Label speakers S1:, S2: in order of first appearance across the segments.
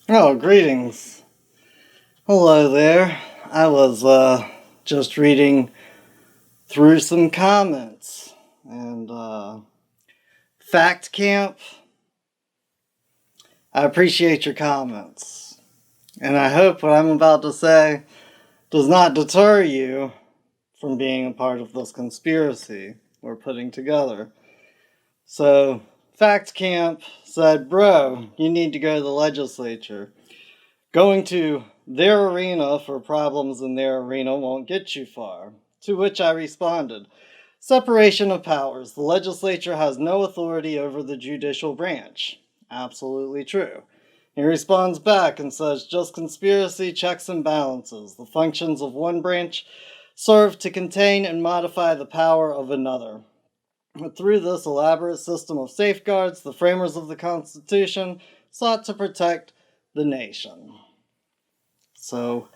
S1: Oh, greetings. Hello there. I was just reading through some comments and Fact Camp. I appreciate your comments. And I hope what I'm about to say does not deter you from being a part of this conspiracy we're putting together. So, Fact Camp said, "Bro, you need to go to the legislature. Going to their arena for problems in their arena won't get you far." To which I responded, "Separation of powers. The legislature has no authority over the judicial branch." Absolutely true. He responds back and says, "Just conspiracy, checks and balances. The functions of one branch serve to contain and modify the power of another. Through this elaborate system of safeguards, the framers of the Constitution sought to protect the nation." So,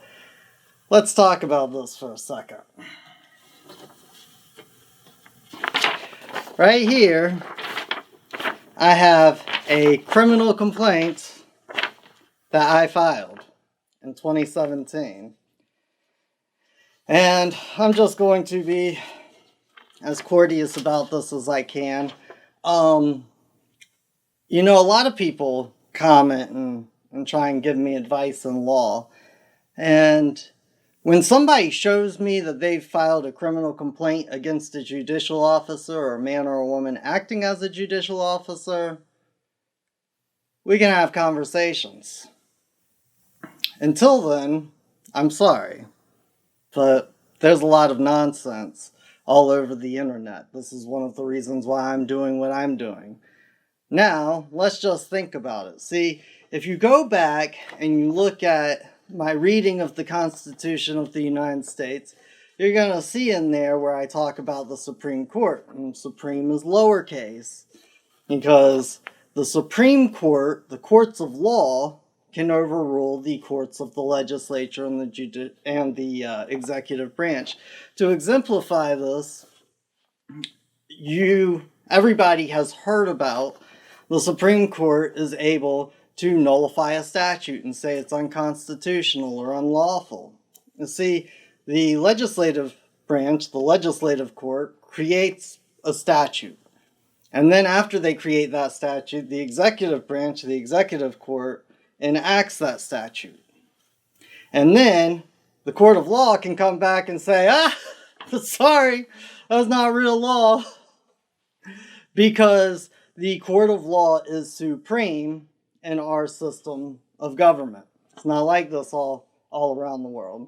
S1: let's talk about this for a second. Right here, I have a criminal complaint that I filed in 2017. And I'm just going to be as courteous about this as I can. A lot of people comment and try and give me advice in law. And when somebody shows me that they've filed a criminal complaint against a judicial officer or a man or a woman acting as a judicial officer, we can have conversations. Until then, I'm sorry, but there's a lot of nonsense all over the internet. This is one of the reasons why I'm doing what I'm doing. Now, let's just think about it. See, if you go back and you look at my reading of the Constitution of the United States, you're going to see in there where I talk about the Supreme Court. And Supreme is lowercase because the Supreme Court, the courts of law, can overrule the courts of the legislature and the executive branch. To exemplify this, everybody has heard about the Supreme Court is able to nullify a statute and say it's unconstitutional or unlawful. You see, the legislative branch, the legislative court, creates a statute. And then after they create that statute, the executive branch, the executive court, enacts that statute. And then the court of law can come back and say, sorry, that's not real law. Because the court of law is supreme in our system of government. It's not like this all around the world.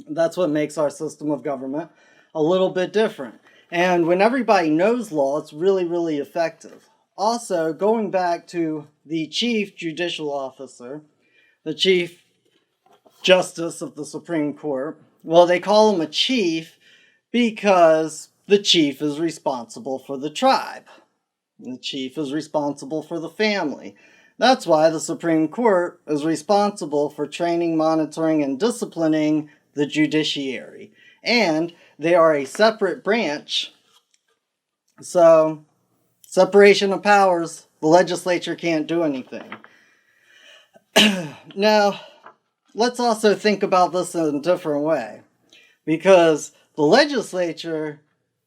S1: That's what makes our system of government a little bit different. And when everybody knows law, it's really, really effective. Also, going back to the chief judicial officer, the chief justice of the Supreme Court, well, they call him a chief because the chief is responsible for the tribe. The chief is responsible for the family. That's why the Supreme Court is responsible for training, monitoring, and disciplining the judiciary. And they are a separate branch. So, separation of powers, the legislature can't do anything. Now, let's also think about this in a different way. Because the legislature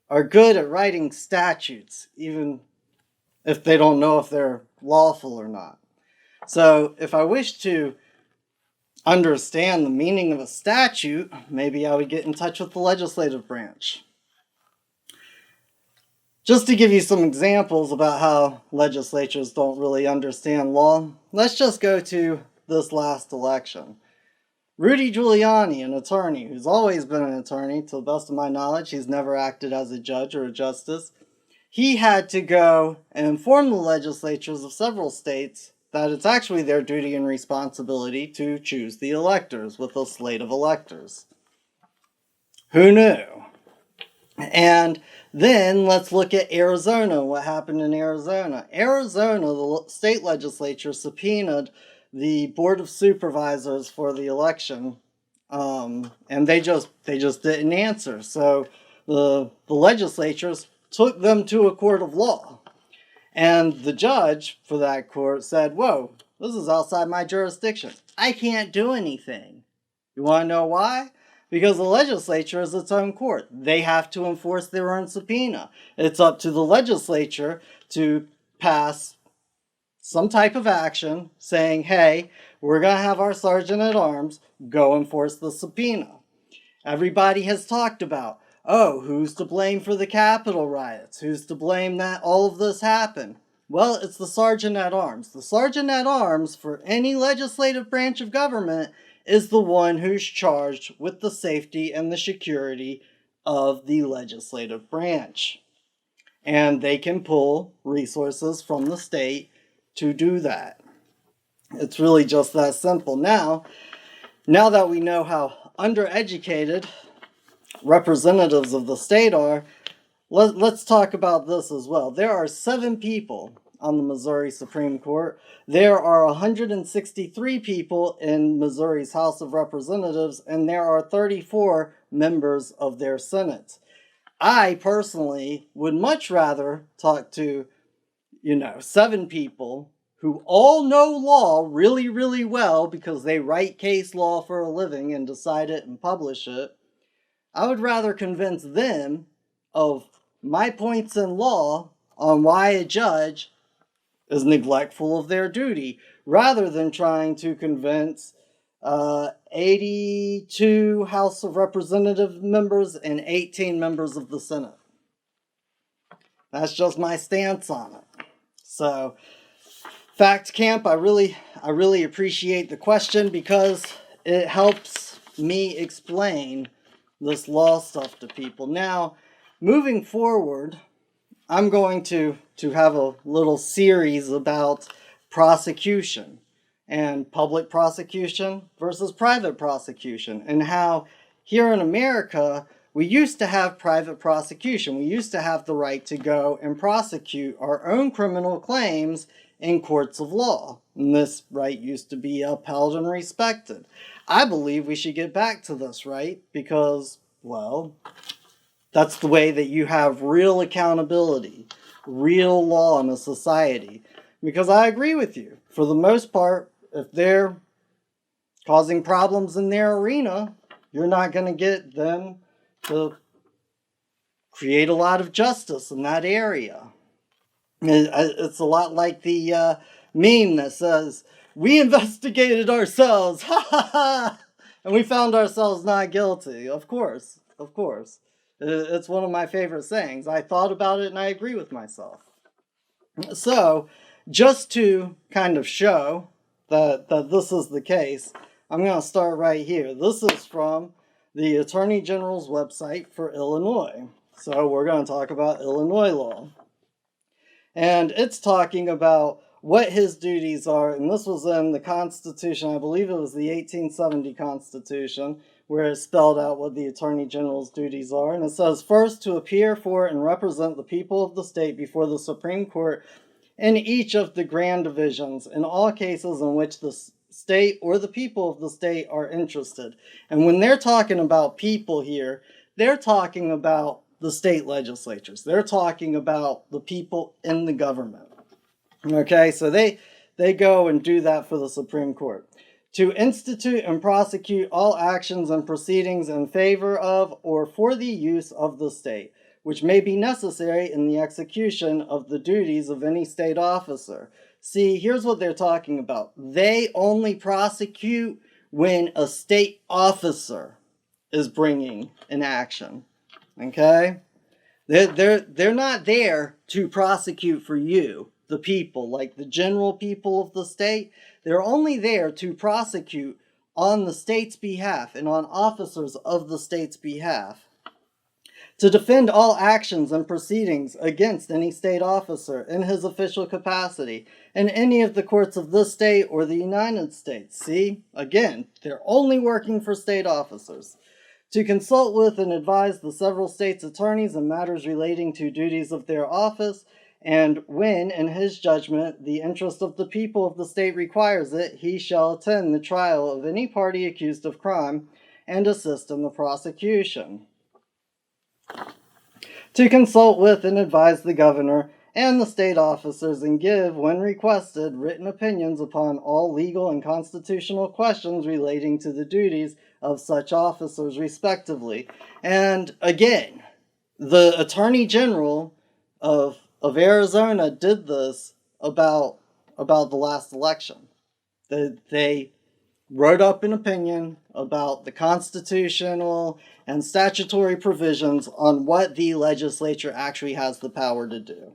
S1: are good at writing statutes, even if they don't know if they're lawful or not. So, if I wish to understand the meaning of a statute, maybe I would get in touch with the legislative branch. Just to give you some examples about how legislatures don't really understand law, let's just go to this last election. Rudy Giuliani, an attorney who's always been an attorney, to the best of my knowledge, he's never acted as a judge or a justice. He had to go and inform the legislatures of several states that it's actually their duty and responsibility to choose the electors with a slate of electors. Who knew? And then let's look at Arizona, what happened in Arizona. Arizona, the state legislature subpoenaed the Board of Supervisors for the election, and they just didn't answer. So the legislatures took them to a court of law. And the judge for that court said, whoa, This is outside my jurisdiction. I can't do anything. You want to know why? Because the legislature is its own court. They have to enforce their own subpoena. It's up to the legislature to pass some type of action saying, hey, we're going to have our sergeant at arms go enforce the subpoena. Everybody has talked about, oh, who's to blame for the Capitol riots? Who's to blame that all of this happened? Well, it's the sergeant at arms. The sergeant at arms for any legislative branch of government is the one who's charged with the safety and the security of the legislative branch. And they can pull resources from the state to do that. It's really just that simple. Now that we know how undereducated representatives of the state are, let's talk about this as well. There are 7 people on the Missouri Supreme Court. There are 163 people in Missouri's House of Representatives, and there are 34 members of their Senate. I personally would much rather talk to, 7 people who all know law really, really well because they write case law for a living and decide it and publish it. I would rather convince them of my points in law on why a judge is neglectful of their duty, rather than trying to convince 82 House of Representative members and 18 members of the Senate. That's just my stance on it. So, Fact Camp, I really appreciate the question because it helps me explain this law stuff to people. Now, moving forward, I'm going to have a little series about prosecution and public prosecution versus private prosecution, and how here in America we used to have private prosecution. We used to have the right to go and prosecute our own criminal claims in courts of law. And this right used to be upheld and respected. I believe we should get back to this right because, well, that's the way that you have real accountability, real law in a society. Because I agree with you. For the most part, if they're causing problems in their arena, you're not going to get them to create a lot of justice in that area. It's a lot like the meme that says, we investigated ourselves, ha ha ha, and we found ourselves not guilty. Of course. It's one of my favorite sayings. I thought about it and I agree with myself. So, just to kind of show that this is the case, I'm going to start right here. This is from the Attorney General's website for Illinois. So, we're going to talk about Illinois law. And it's talking about what his duties are, and this was in the Constitution, I believe it was the 1870 Constitution, where it spelled out what the Attorney General's duties are. And it says, first, to appear for and represent the people of the state before the Supreme Court in each of the grand divisions, in all cases in which the state or the people of the state are interested. And when they're talking about people here, they're talking about the state legislatures. They're talking about the people in the government. Okay, so they go and do that for the Supreme Court. To institute and prosecute all actions and proceedings in favor of or for the use of the state, which may be necessary in the execution of the duties of any state officer. See, here's what they're talking about. They only prosecute when a state officer is bringing an action. Okay? They're not there to prosecute for you, the people, like the general people of the state. They're only there to prosecute on the state's behalf and on officers of the state's behalf. To defend all actions and proceedings against any state officer in his official capacity in any of the courts of this state or the United States. See, again, they're only working for state officers. To consult with and advise the several states' attorneys in matters relating to duties of their office, and when, in his judgment, the interest of the people of the state requires it, he shall attend the trial of any party accused of crime and assist in the prosecution. To consult with and advise the governor and the state officers, and give, when requested, written opinions upon all legal and constitutional questions relating to the duties of such officers, respectively. And again, the Attorney General of Arizona did this about the last election. They wrote up an opinion about the constitutional and statutory provisions on what the legislature actually has the power to do.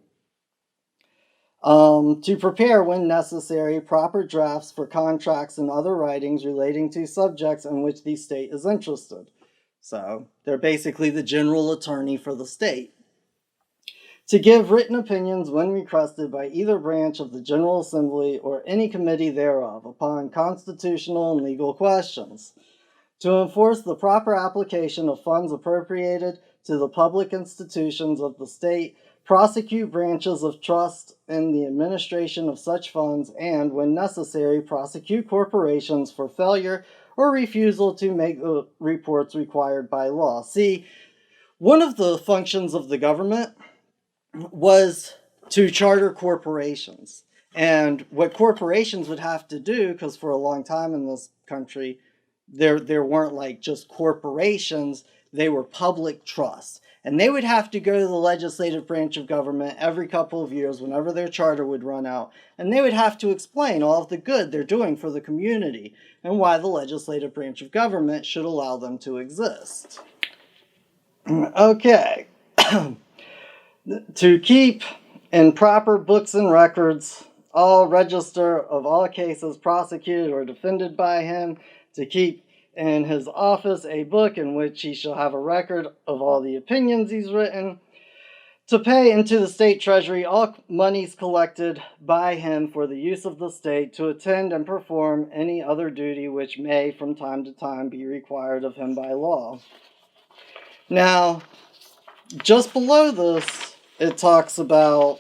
S1: To prepare, when necessary, proper drafts for contracts and other writings relating to subjects in which the state is interested. So, they're basically the general attorney for the state. To give written opinions when requested by either branch of the General Assembly or any committee thereof upon constitutional and legal questions. To enforce the proper application of funds appropriated to the public institutions of the state, prosecute branches of trust in the administration of such funds, and, when necessary, prosecute corporations for failure or refusal to make the reports required by law. See, one of the functions of the government was to charter corporations. And what corporations would have to do, because for a long time in this country, there weren't like just corporations, they were public trusts. And they would have to go to the legislative branch of government every couple of years whenever their charter would run out. And they would have to explain all of the good they're doing for the community and why the legislative branch of government should allow them to exist. Okay. To keep in proper books and records all register of all cases prosecuted or defended by him, to keep in his office a book in which he shall have a record of all the opinions he's written, to pay into the state treasury all monies collected by him for the use of the state, to attend and perform any other duty which may from time to time be required of him by law. Now, just below this, it talks about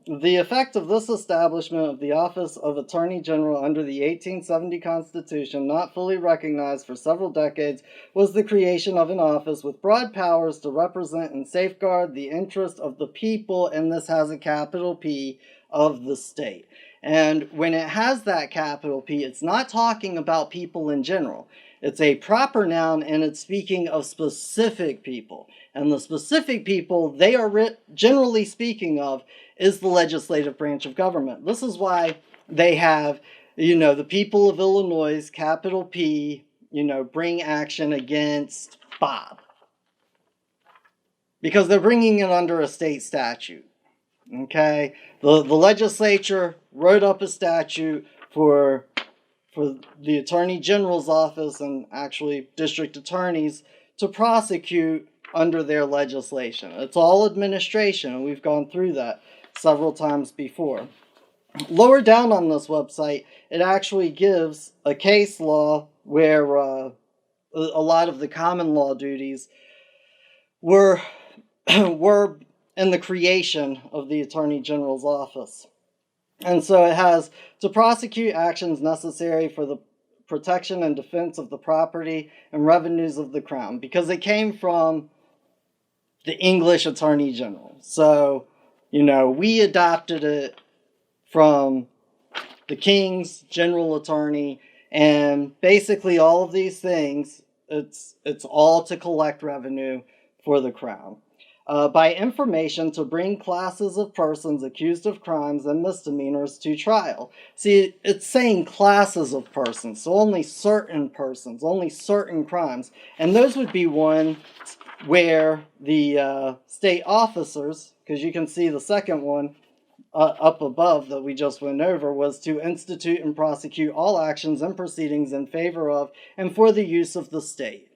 S1: the effect of this establishment of the office of Attorney General under the 1870 Constitution, not fully recognized for several decades, was the creation of an office with broad powers to represent and safeguard the interest of the people, and this has a capital P, of the state. And when it has that capital P, it's not talking about people in general. It's a proper noun, and it's speaking of specific people. And the specific people they are generally speaking of is the legislative branch of government. This is why they have, the people of Illinois, capital P, bring action against Bob. Because they're bringing it under a state statute. Okay? The legislature wrote up a statute for the Attorney General's office and actually district attorneys to prosecute under their legislation. It's all administration, and we've gone through that several times before. Lower down on this website, it actually gives a case law where a lot of the common law duties were in the creation of the Attorney General's office. And so it has to prosecute actions necessary for the protection and defense of the property and revenues of the crown, because it came from the English Attorney General. So, we adopted it from the King's General Attorney, and basically all of these things, it's all to collect revenue for the crown. By information to bring classes of persons accused of crimes and misdemeanors to trial. See, it's saying classes of persons, so only certain persons, only certain crimes. And those would be one where the state officers, because you can see the second one up above that we just went over, was to institute and prosecute all actions and proceedings in favor of and for the use of the state,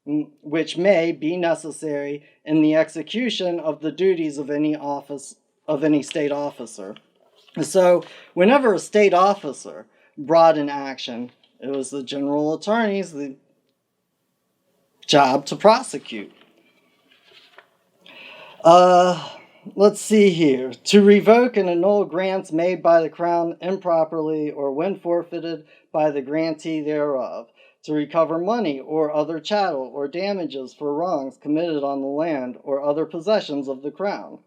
S1: which may be necessary in the execution of the duties of any office of any state officer. So whenever a state officer brought an action, it was the general attorney's job to prosecute. Let's see here. To revoke and annul grants made by the crown improperly or when forfeited by the grantee thereof. to recover money or other chattel or damages for wrongs committed on the land or other possessions of the crown,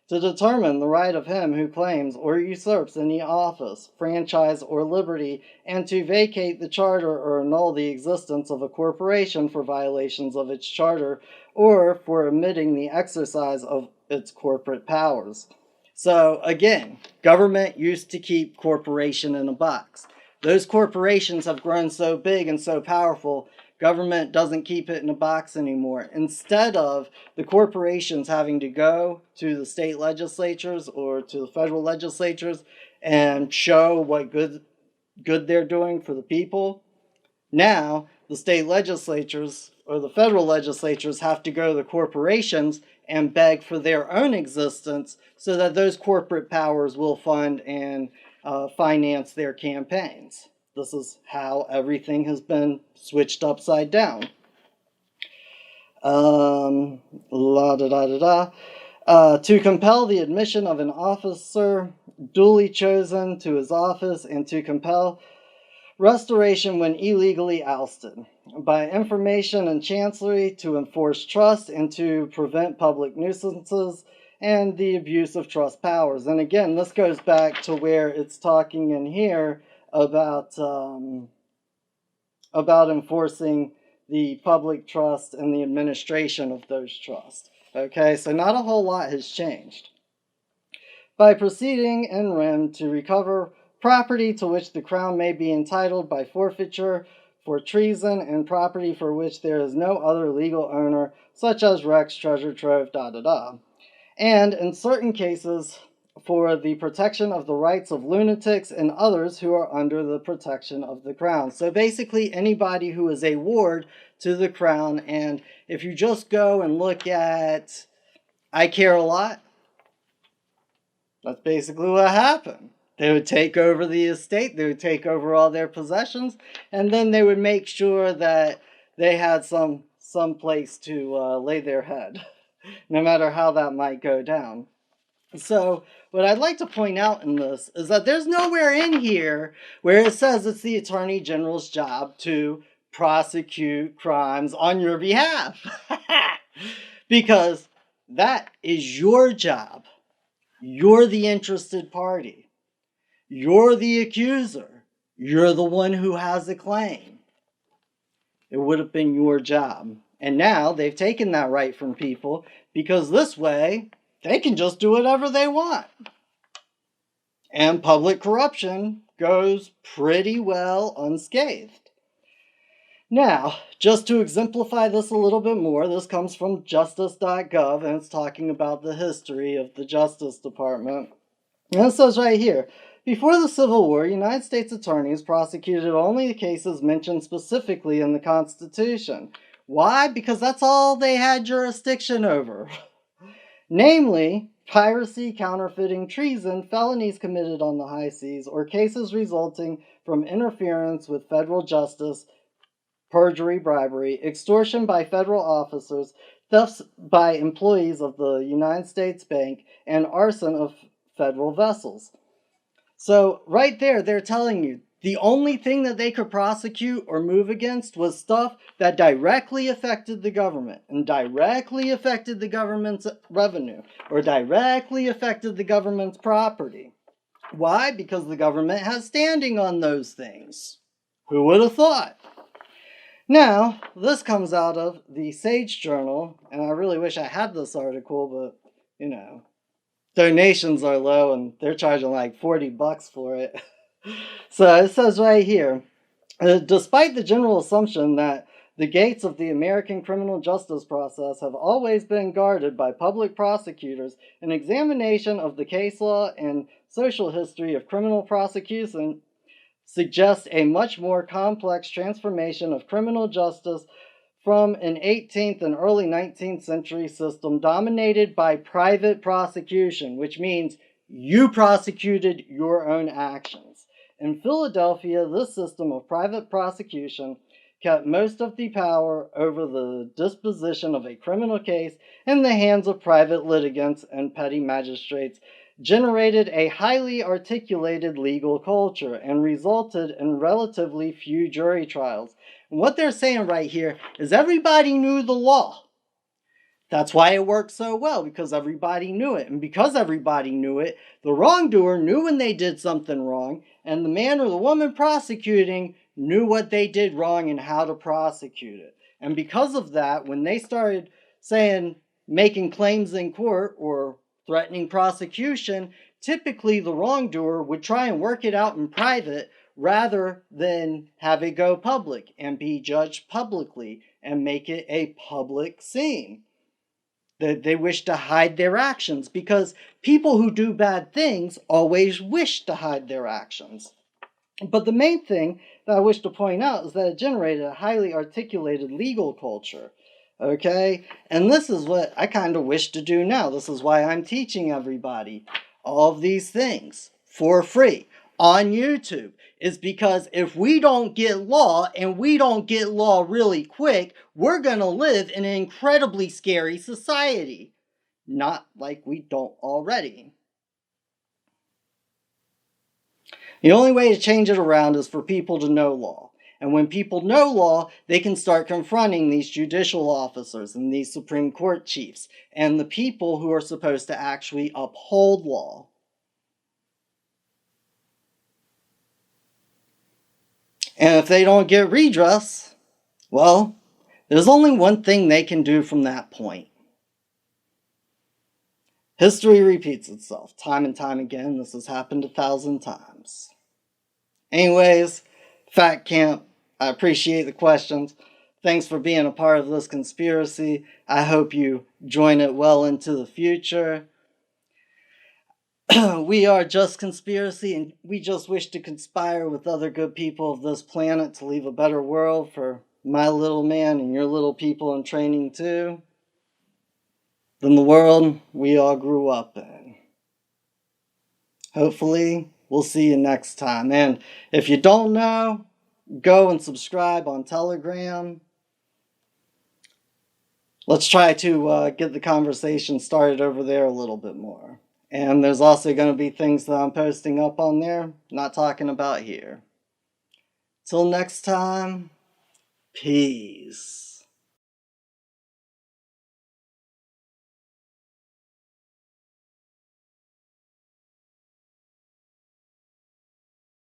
S1: to determine the right of him who claims or usurps any office, franchise, or liberty, and to vacate the charter or annul the existence of a corporation for violations of its charter or for omitting the exercise of its corporate powers. So again, government used to keep corporation in a box. Those corporations have grown so big and so powerful, government doesn't keep it in a box anymore. Instead of the corporations having to go to the state legislatures or to the federal legislatures and show what good they're doing for the people, now the state legislatures or the federal legislatures have to go to the corporations and beg for their own existence so that those corporate powers will fund and finance their campaigns. This is how everything has been switched upside down. To compel the admission of an officer duly chosen to his office and to compel restoration when illegally ousted. By information and chancellery to enforce trust and to prevent public nuisances and the abuse of trust powers. And again, this goes back to where it's talking in here about enforcing the public trust and the administration of those trusts. Okay, so not a whole lot has changed. By proceeding in rem to recover property to which the crown may be entitled by forfeiture for treason and property for which there is no other legal owner, such as wrecks, treasure trove, and in certain cases for the protection of the rights of lunatics and others who are under the protection of the crown. So basically anybody who is a ward to the crown. And if you just go and look at I Care a Lot, that's basically what happened. They would take over the estate, they would take over all their possessions, and then they would make sure that they had some place to lay their head, no matter how that might go down. So what I'd like to point out in this is that there's nowhere in here where it says it's the Attorney General's job to prosecute crimes on your behalf. Because that is your job. You're the interested party. You're the accuser. You're the one who has a claim. It would have been your job. And now they've taken that right from people because this way they can just do whatever they want. And public corruption goes pretty well unscathed. Now, just to exemplify this a little bit more, this comes from justice.gov, and it's talking about the history of the Justice Department. And it says right here, before the Civil War, United States attorneys prosecuted only the cases mentioned specifically in the Constitution. Why? Because that's all they had jurisdiction over. Namely, piracy, counterfeiting, treason, felonies committed on the high seas, or cases resulting from interference with federal justice, perjury, bribery, extortion by federal officers, thefts by employees of the United States Bank, and arson of federal vessels. So right there, they're telling you the only thing that they could prosecute or move against was stuff that directly affected the government and directly affected the government's revenue or directly affected the government's property. Why? Because the government has standing on those things. Who would have thought? Now, this comes out of the Sage Journal, and I really wish I had this article, but, you know, donations are low and they're charging like $40 for it. So it says right here, despite the general assumption that the gates of the American criminal justice process have always been guarded by public prosecutors, an examination of the case law and social history of criminal prosecution suggests a much more complex transformation of criminal justice from an 18th and early 19th century system dominated by private prosecution, which means you prosecuted your own actions. In Philadelphia, this system of private prosecution kept most of the power over the disposition of a criminal case in the hands of private litigants and petty magistrates generated a highly articulated legal culture and resulted in relatively few jury trials. And what they're saying right here is everybody knew the law. That's why it worked so well, because everybody knew it. And because everybody knew it, the wrongdoer knew when they did something wrong, and the man or the woman prosecuting knew what they did wrong and how to prosecute it. And because of that, when they started making claims in court or threatening prosecution, typically the wrongdoer would try and work it out in private rather than have it go public and be judged publicly and make it a public scene. They wish to hide their actions because people who do bad things always wish to hide their actions. But the main thing that I wish to point out is that it generated a highly articulated legal culture. Okay? And this is what I kind of wish to do now. This is why I'm teaching everybody all of these things for free on YouTube, is because if we don't get law, and we don't get law really quick, we're going to live in an incredibly scary society. Not like we don't already. The only way to change it around is for people to know law. And when people know law, they can start confronting these judicial officers and these Supreme Court chiefs and the people who are supposed to actually uphold law. And if they don't get redress, well, there's only one thing they can do from that point. History repeats itself time and time again. This has happened 1,000 times. Anyways, Fat Camp, I appreciate the questions. Thanks for being a part of this conspiracy. I hope you join it well into the future. We are just conspiracy, and we just wish to conspire with other good people of this planet to leave a better world for my little man and your little people in training too, than the world we all grew up in. Hopefully, we'll see you next time. And if you don't know, go and subscribe on Telegram. Let's try to get the conversation started over there a little bit more. And there's also going to be things that I'm posting up on there, not talking about here. Till next time, peace.